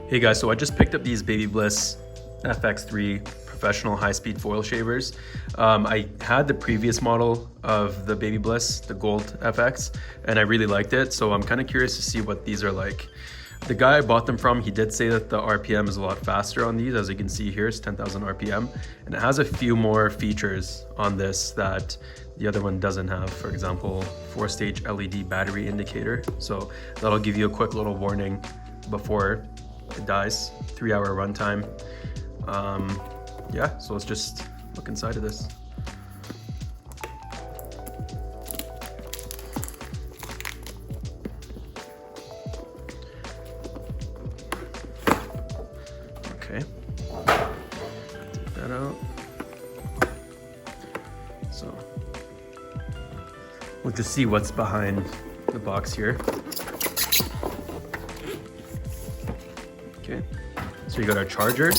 Hey guys, so I just picked up these Babybliss FX3 professional high-speed foil shavers. I had the previous model of the Babybliss, the Gold FX, and I really liked it. So I'm kind of curious to see what these are like. The guy I bought them from, he did say that the RPM is a lot faster on these. As you can see here, it's 10,000 RPM, and it has a few more features on this that the other one doesn't have. For example, 4-stage LED battery indicator. So that'll give you a quick little warning before it dies. 3-hour runtime. Yeah, so let's just look inside of this. Okay, take that out. So we'll just see what's behind the box here. Okay, so you got our charger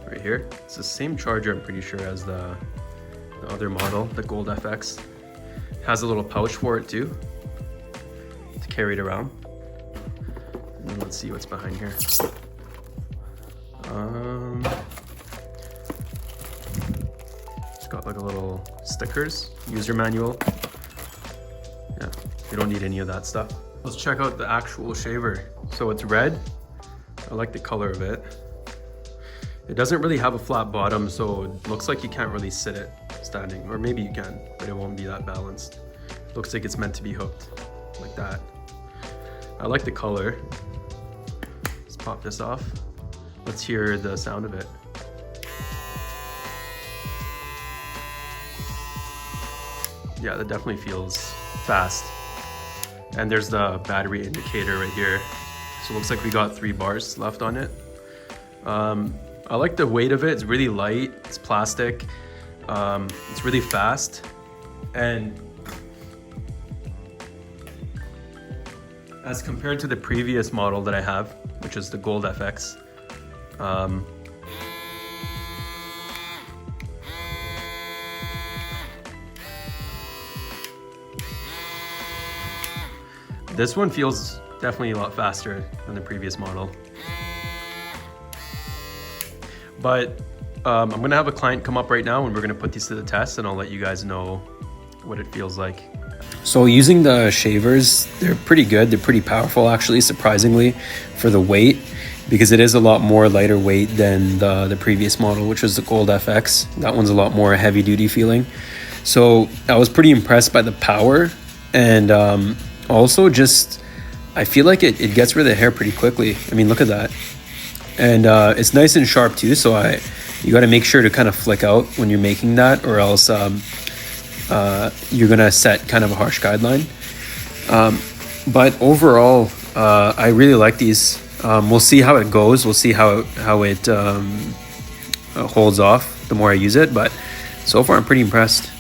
right here. It's the same charger, I'm pretty sure, as the other model, the Gold FX. Has a little pouch for it too, to carry it around. And then let's see what's behind here. It's got like a little stickers, user manual. Yeah, you don't need any of that stuff. Let's check out the actual shaver. So it's red. I like the color of it. It doesn't really have a flat bottom, so it looks like you can't really sit it standing, or maybe you can, but it won't be that balanced. Looks like it's meant to be hooked like that. I like the color. Let's pop this off. Let's hear the sound of it. Yeah, that definitely feels fast. And there's the battery indicator right here. So it looks like we got 3 bars left on it. I like the weight of it. It's really light. It's plastic. It's really fast. And as compared to the previous model that I have, which is the Gold FX, this one feels definitely a lot faster than the previous model. But I'm gonna have a client come up right now and we're gonna put these to the test, and I'll let you guys know what it feels like. So using the shavers, they're pretty good. They're pretty powerful actually, surprisingly, for the weight, because it is a lot more lighter weight than the previous model, which was the Gold FX. That one's a lot more heavy duty feeling. So I was pretty impressed by the power, and also just, I feel like it gets rid of the hair pretty quickly. I mean, look at that. And it's nice and sharp too, so you got to make sure to kind of flick out when you're making that, or else you're gonna set kind of a harsh guideline. But overall, I really like these. We'll see how it goes. We'll see how it holds off the more I use it. But so far, I'm pretty impressed.